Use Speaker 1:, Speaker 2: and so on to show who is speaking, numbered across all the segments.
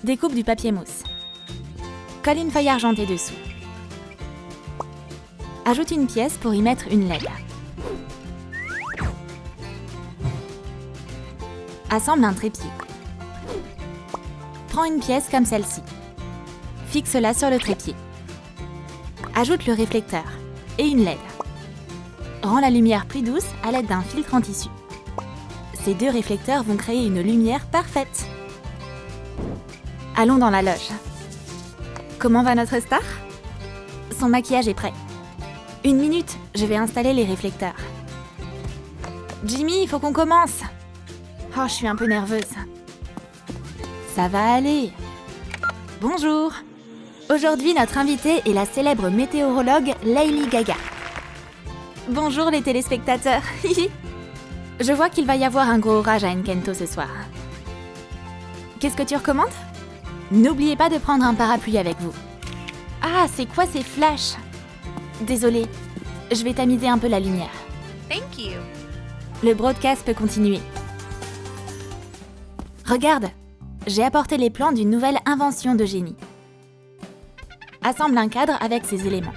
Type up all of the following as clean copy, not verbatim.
Speaker 1: Découpe du papier mousse. Colle une feuille argentée dessous. Ajoute une pièce pour y mettre une LED. Assemble un trépied. Prends une pièce comme celle-ci. Fixe-la sur le trépied. Ajoute le réflecteur et une LED. Rends la lumière plus douce à l'aide d'un filtre en tissu. Ces deux réflecteurs vont créer une lumière parfaite. Allons dans la loge. Comment va notre star? Son maquillage est prêt. 1 minute, je vais installer les réflecteurs. Jimmy, il faut qu'on commence. Oh, je suis un peu nerveuse. Ça va aller. Bonjour. Aujourd'hui, notre invitée est la célèbre météorologue Lady Gaga. Bonjour les téléspectateurs. Je vois qu'il va y avoir un gros orage à Enkento ce soir. Qu'est-ce que tu recommandes? N'oubliez pas de prendre un parapluie avec vous. Ah, c'est quoi ces flashs? Désolée, je vais tamiser un peu la lumière.
Speaker 2: Thank you.
Speaker 1: Le broadcast peut continuer. Regarde, j'ai apporté les plans d'une nouvelle invention de génie. Assemble un cadre avec ces éléments.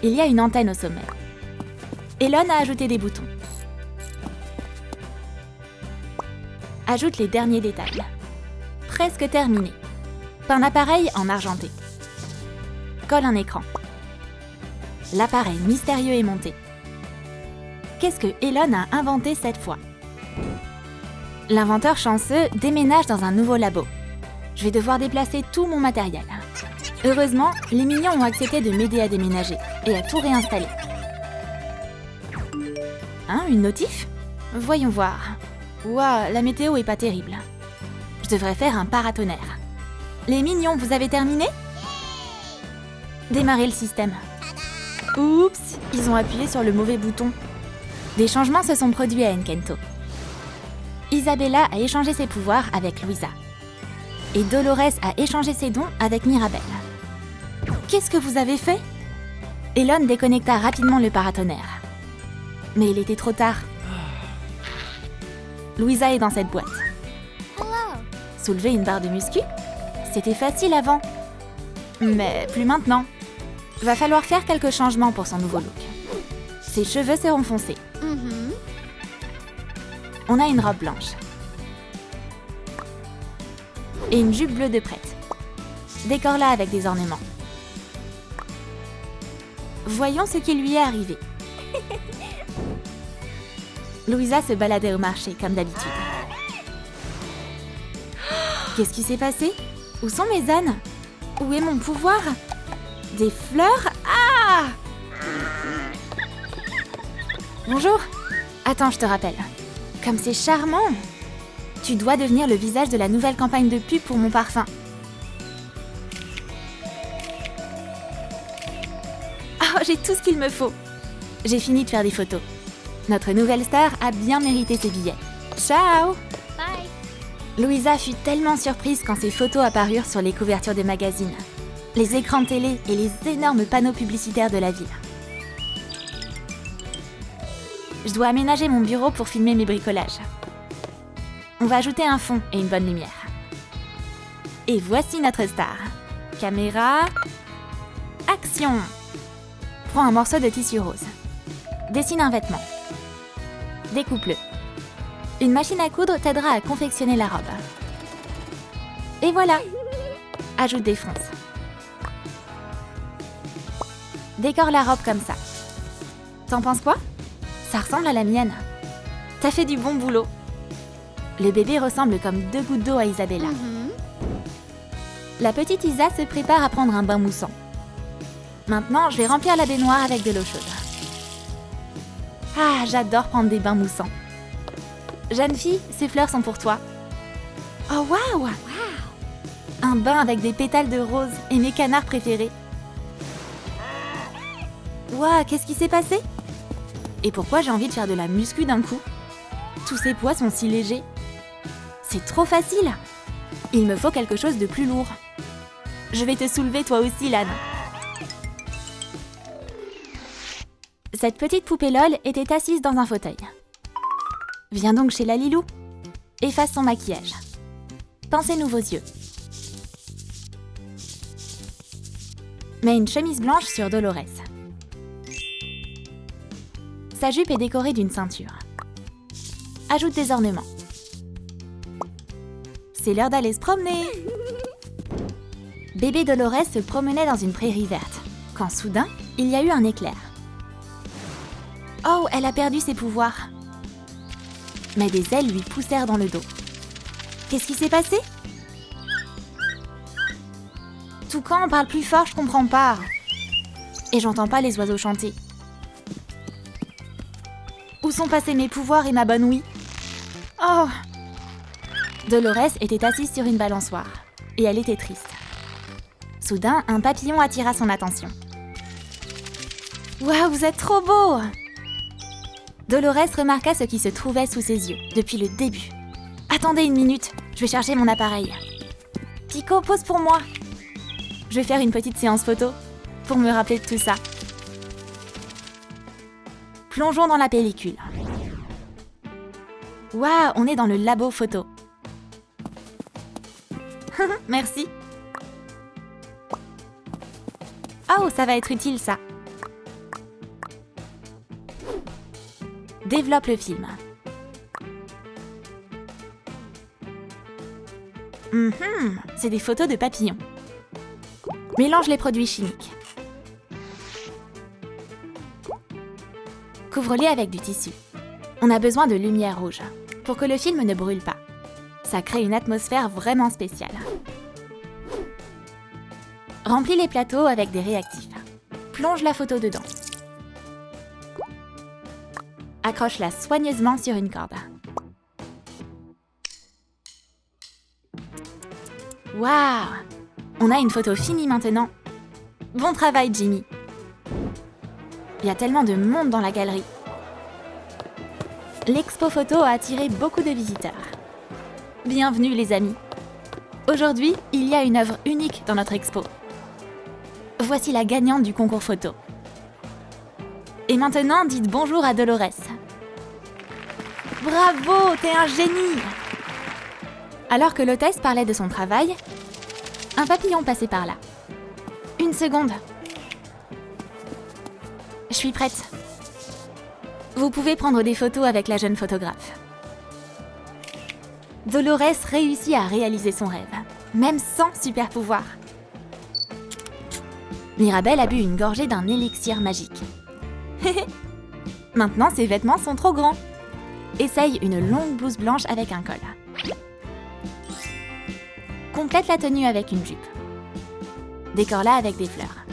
Speaker 1: Il y a une antenne au sommet. Elon a ajouté des boutons. Ajoute les derniers détails. Presque terminé. Peins appareil en argenté. Colle un écran. L'appareil mystérieux est monté. Qu'est-ce que Elon a inventé cette fois? L'inventeur chanceux déménage dans un nouveau labo. Je vais devoir déplacer tout mon matériel. Heureusement, les mignons ont accepté de m'aider à déménager et à tout réinstaller. Hein, une notif? Voyons voir. Ouah, la météo est pas terrible. Je devrais faire un paratonnerre. Les mignons, vous avez terminé? Démarrer le système. Oups, ils ont appuyé sur le mauvais bouton. Des changements se sont produits à Enkento. Isabella a échangé ses pouvoirs avec Louisa. Et Dolores a échangé ses dons avec Mirabel. Qu'est-ce que vous avez fait? Elon déconnecta rapidement le paratonnerre. Mais il était trop tard. Louisa est dans cette boîte.
Speaker 2: Hello.
Speaker 1: Soulever une barre de muscu? C'était facile avant. Mais plus maintenant. Va falloir faire quelques changements pour son nouveau look. Ses cheveux seront foncés. On a une robe blanche. Et une jupe bleue de prête. Décore-la avec des ornements. Voyons ce qui lui est arrivé. Louisa se baladait au marché, comme d'habitude. Qu'est-ce qui s'est passé? Où sont mes ânes? Où est mon pouvoir? Des fleurs? Ah! Bonjour. Attends, je te rappelle. Comme c'est charmant! Tu dois devenir le visage de la nouvelle campagne de pub pour mon parfum. Oh, j'ai tout ce qu'il me faut. J'ai fini de faire des photos. Notre nouvelle star a bien mérité ses billets. Ciao!
Speaker 2: Bye.
Speaker 1: Louisa fut tellement surprise quand ses photos apparurent sur les couvertures des magazines, les écrans de télé et les énormes panneaux publicitaires de la ville. Je dois aménager mon bureau pour filmer mes bricolages. On va ajouter un fond et une bonne lumière. Et voici notre star. Caméra... Action! Prends un morceau de tissu rose. Dessine un vêtement. Découpe-le. Une machine à coudre t'aidera à confectionner la robe. Et voilà! Ajoute des fronces. Décore la robe comme ça. T'en penses quoi? Ça ressemble à la mienne. T'as fait du bon boulot. Le bébé ressemble comme 2 gouttes d'eau à Isabella. La petite Isa se prépare à prendre un bain moussant. Maintenant, je vais remplir la baignoire avec de l'eau chaude. Ah, j'adore prendre des bains moussants. Jeune fille, ces fleurs sont pour toi. Oh waouh! Un bain avec des pétales de rose et mes canards préférés. Waouh, qu'est-ce qui s'est passé? Et pourquoi j'ai envie de faire de la muscu d'un coup? Tous ces poids sont si légers. C'est trop facile. Il me faut quelque chose de plus lourd. Je vais te soulever toi aussi, Lan. Cette petite poupée LOL était assise dans un fauteuil. Viens donc chez la Lilou. Efface son maquillage. Pincez-nous vos yeux. Mets une chemise blanche sur Dolores. Sa jupe est décorée d'une ceinture. Ajoute des ornements. C'est l'heure d'aller se promener. Bébé Dolores se promenait dans une prairie verte, quand soudain, il y a eu un éclair. Oh, elle a perdu ses pouvoirs. Mais des ailes lui poussèrent dans le dos. Qu'est-ce qui s'est passé? Toucan, parle plus fort, je comprends pas. Et j'entends pas les oiseaux chanter. Où sont passés mes pouvoirs et ma bonne ouïe? Oh! Dolores était assise sur une balançoire, et elle était triste. Soudain, un papillon attira son attention. Waouh, vous êtes trop beau! Dolores remarqua ce qui se trouvait sous ses yeux, depuis le début. Attendez une minute, je vais chercher mon appareil. Pico, pose pour moi. Je vais faire une petite séance photo, pour me rappeler de tout ça. Plongeons dans la pellicule. Waouh, on est dans le labo photo. Merci. Oh, ça va être utile ça. Développe le film. C'est des photos de papillons. Mélange les produits chimiques. Couvre-les avec du tissu. On a besoin de lumière rouge pour que le film ne brûle pas. Ça crée une atmosphère vraiment spéciale. Remplis les plateaux avec des réactifs. Plonge la photo dedans. Accroche-la soigneusement sur une corde. Waouh! On a une photo finie maintenant. Bon travail, Jimmy. Il y a tellement de monde dans la galerie. L'expo photo a attiré beaucoup de visiteurs. Bienvenue les amis. Aujourd'hui, il y a une œuvre unique dans notre expo. Voici la gagnante du concours photo. Et maintenant, dites bonjour à Dolores. Bravo, t'es un génie! Alors que l'hôtesse parlait de son travail, un papillon passait par là. Une seconde. Je suis prête. Vous pouvez prendre des photos avec la jeune photographe. Dolores réussit à réaliser son rêve, même sans super pouvoir. Mirabel a bu une gorgée d'un élixir magique. Maintenant, ses vêtements sont trop grands. Essaye une longue blouse blanche avec un col. Complète la tenue avec une jupe. Décore-la avec des fleurs.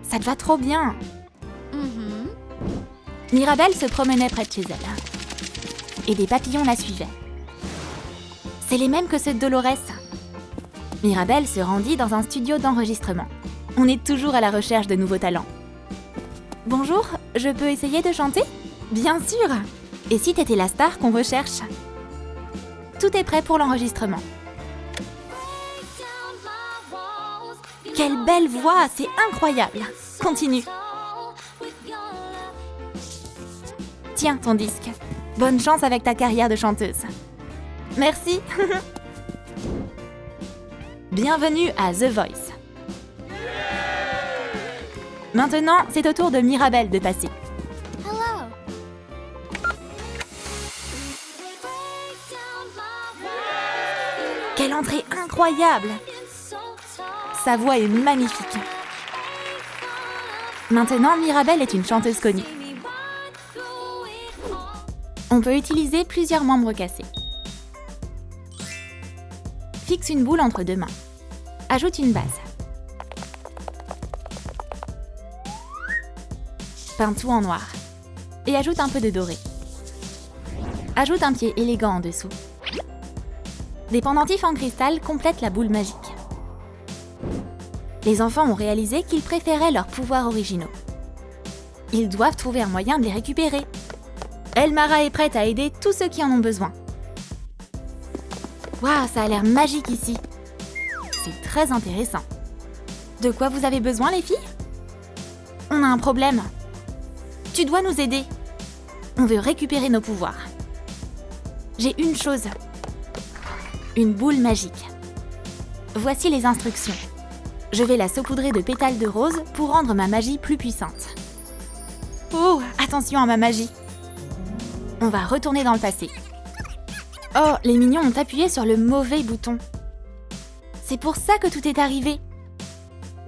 Speaker 1: Ça te va trop bien. Mirabel se promenait près de chez elle. Et des papillons la suivaient. C'est les mêmes que ceux de Dolores. Mirabel se rendit dans un studio d'enregistrement. On est toujours à la recherche de nouveaux talents. Bonjour, je peux essayer de chanter? Bien sûr! Et si t'étais la star qu'on recherche? Tout est prêt pour l'enregistrement. Quelle belle voix, c'est incroyable! Continue. Tiens ton disque. Bonne chance avec ta carrière de chanteuse. Merci. Bienvenue à The Voice. Maintenant, c'est au tour de Mirabel de passer.
Speaker 2: Hello.
Speaker 1: Quelle entrée incroyable! Sa voix est magnifique. Maintenant, Mirabel est une chanteuse connue. On peut utiliser plusieurs membres cassés. Fixe une boule entre deux mains. Ajoute une base. Peins tout en noir. Et ajoute un peu de doré. Ajoute un pied élégant en dessous. Des pendentifs en cristal complètent la boule magique. Les enfants ont réalisé qu'ils préféraient leurs pouvoirs originaux. Ils doivent trouver un moyen de les récupérer. Elmara est prête à aider tous ceux qui en ont besoin. Waouh, ça a l'air magique ici. C'est très intéressant. De quoi vous avez besoin, les filles? On a un problème. Tu dois nous aider. On veut récupérer nos pouvoirs. J'ai une chose. Une boule magique. Voici les instructions. Je vais la saupoudrer de pétales de rose pour rendre ma magie plus puissante. Oh, attention à ma magie. On va retourner dans le passé. Oh, les mignons ont appuyé sur le mauvais bouton. C'est pour ça que tout est arrivé.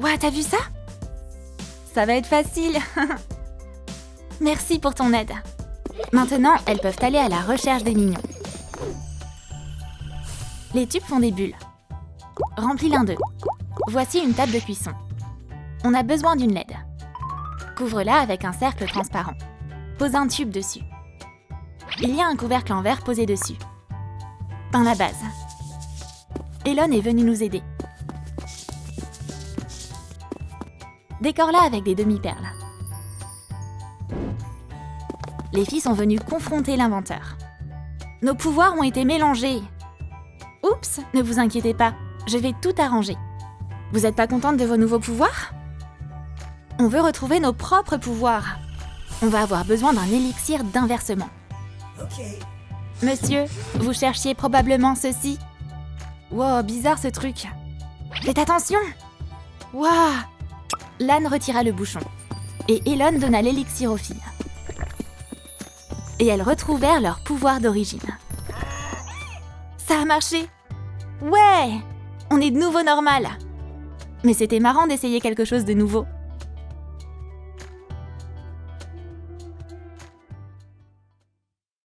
Speaker 1: Ouah, t'as vu ça? Ça va être facile. Merci pour ton aide. Maintenant, elles peuvent aller à la recherche des mignons. Les tubes font des bulles. Remplis l'un d'eux. Voici une table de cuisson. On a besoin d'une LED. Couvre-la avec un cercle transparent. Pose un tube dessus. Il y a un couvercle en verre posé dessus. Dans la base. Elon est venue nous aider. Décore-la avec des demi-perles. Les filles sont venues confronter l'inventeur. Nos pouvoirs ont été mélangés. Oups, ne vous inquiétez pas, je vais tout arranger. Vous n'êtes pas contente de vos nouveaux pouvoirs? On veut retrouver nos propres pouvoirs. On va avoir besoin d'un élixir d'inversement. Monsieur, vous cherchiez probablement ceci. Wow, bizarre ce truc. Faites attention! Wow! Lan retira le bouchon. Et Elon donna l'élixir aux filles. Et elles retrouvèrent leur pouvoir d'origine. Ça a marché! Ouais! On est de nouveau normal! Mais c'était marrant d'essayer quelque chose de nouveau.